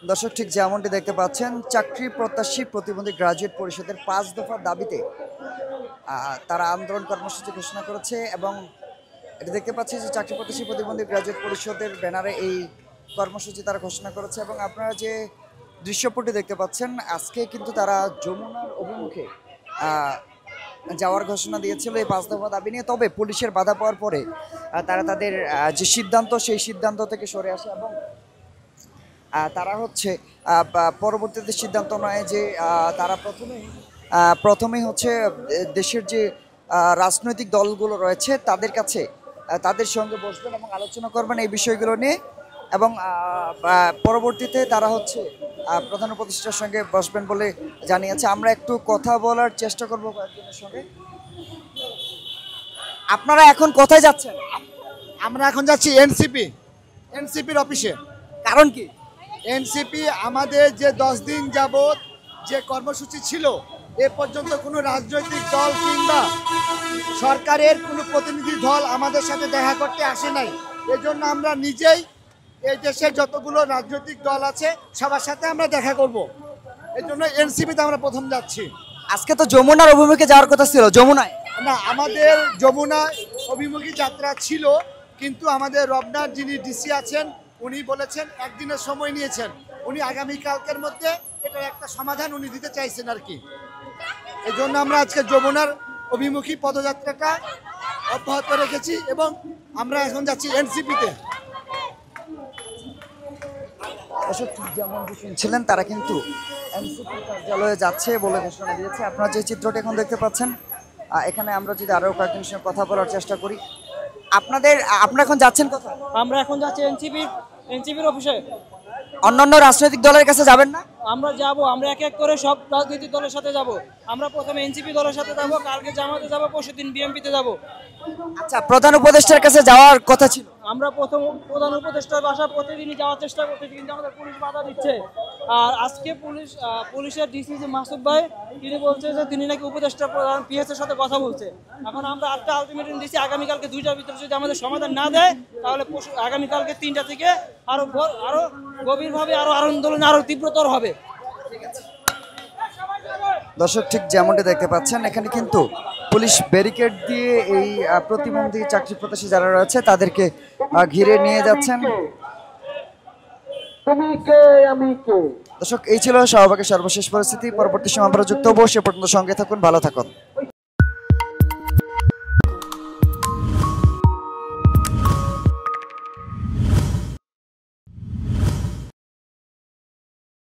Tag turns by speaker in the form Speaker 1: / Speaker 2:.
Speaker 1: দর্শক ঠিক যেমনটি দেখতে পাচ্ছেন, চাকরি প্রত্যাশী প্রতিবন্ধী গ্রাজুয়েট পরিষদের ৫ দফা দাবিতে তারা আন্দোলন কর্মসূচি ঘোষণা করেছে এবং এটা দেখতে পাচ্ছি যে চাকরি প্রত্যাশী প্রতিবন্ধী গ্রাজুয়েট পরিষদের ব্যানারে এই কর্মসূচি তারা ঘোষণা করেছে। এবং আপনারা যে দৃশ্যপটটি দেখতে পাচ্ছেন, আজকে কিন্তু তারা যমুনার অভিমুখে যাওয়ার ঘোষণা দিয়েছিল এই ৫ দফা দাবি নিয়ে। তবে পুলিশের বাধা পাওয়ার পরে তারা তাদের যে সিদ্ধান্ত সেই সিদ্ধান্ত থেকে সরে আসে এবং তারা হচ্ছে পরবর্তীতে সিদ্ধান্ত নেয় যে তারা প্রথমেই হচ্ছে দেশের যে রাজনৈতিক দলগুলো রয়েছে তাদের কাছে তাদের সঙ্গে বসবেন এবং আলোচনা করবেন এই বিষয়গুলো নিয়ে। এবং পরবর্তীতে তারা হচ্ছে প্রধান উপদেষ্টার সঙ্গে বসবেন বলে জানিয়েছে। আমরা একটু কথা বলার চেষ্টা করব কয়েকজনের সঙ্গে। আপনারা এখন কোথায় যাচ্ছেন?
Speaker 2: আমরা এখন যাচ্ছি এনসিপির অফিসে।
Speaker 1: কারণ কি?
Speaker 2: এনসিপি আমাদের যে 10 দিন যাবত যে কর্মসূচি ছিল, এ পর্যন্ত কোনো রাজনৈতিক দল কিংবা সরকারের কোনো প্রতিনিধি দল আমাদের সাথে দেখা করতে আসে নাই। এজন্য আমরা নিজেই এই দেশের যতগুলো রাজনৈতিক দল আছে সবার সাথে আমরা দেখা করব। এই জন্য এনসিপিতে আমরা প্রথম যাচ্ছি।
Speaker 1: আজকে তো যমুনার অভিমুখে যাওয়ার কথা ছিল, যমুনায়
Speaker 2: না, আমাদের যমুনা অভিমুখী যাত্রা ছিল, কিন্তু আমাদের রবনার যিনি ডিসি আছেন উনি বলেছেন একদিনের সময় নিয়েছেন। উনি আগামীকালকের মধ্যে এটার একটা সমাধান উনি দিতে চাইছেন আর কি। এই জন্য আমরা আজকে যমুনার অভিমুখী পদযাত্রাটা অব্যাহত রেখেছি এবং আমরা এখন যাচ্ছি এনসিপিতে।
Speaker 1: যেমন শুনছিলেন, তারা কিন্তু এনসিপি কার্যালয়ে যাচ্ছে বলে ঘোষণা দিয়েছে। আপনারা যে চিত্রটি এখন দেখতে পাচ্ছেন, এখানে আমরা যদি আরও কয়েকজনের সঙ্গে কথা বলার চেষ্টা করি। আপনারা এখন যাচ্ছেন কোথায়?
Speaker 3: আমরা এখন যাচ্ছি এনসিপির অফিসে।
Speaker 1: অন্যান্য রাজনৈতিক দলের কাছে যাবেন না?
Speaker 3: আমরা যাব, আমরা এক এক করে সব রাজনৈতিক দলের সাথে যাব। আমরা প্রথমে এনসিপি দলের সাথে যাব, কালকে জামাতে যাব, পরশুদিন বিএনপিতে যাব।
Speaker 1: আচ্ছা, প্রধান উপদেষ্টার কাছে যাওয়ার কথা ছিল।
Speaker 3: আমরা প্রধান উপদেষ্টার বাসা প্রতিদিনই যাওয়ার চেষ্টা করতেছি, কিন্তু আমাদের পুলিশ বাধা দিচ্ছে। আর আজকে পুলিশের ডিসি যে মাসুদ ভাই, তিনি বলছে যে তিনি নাকি উপদেষ্টা প্রধান পিএস এর সাথে কথা বলছে। এখন আমরা একটা আলটিমেটাম দিচ্ছি, আগামীকালকে 2টার ভিতরে যদি আমাদের সমাধান না দেয় তাহলে আগামীকালকে 3টা থেকে আরো গভীরভাবে আন্দোলন আরো তীব্রতর হবে।
Speaker 1: দর্শক ঠিক যেমনটি দেখতে পাচ্ছেন, এখানে কিন্তু পুলিশ ব্যারিকেড দিয়ে এই প্রতিবন্ধী চাকরি প্রত্যাশী যারা রয়েছে তাদেরকে ঘিরে নিয়ে যাচ্ছেন। দর্শক, এই ছিল শাহবাগের সর্বশেষ পরিস্থিতি। পরবর্তী সময় আমরা যুক্ত হবো। সে পর্যন্ত সঙ্গে থাকুন, ভালো থাকুন।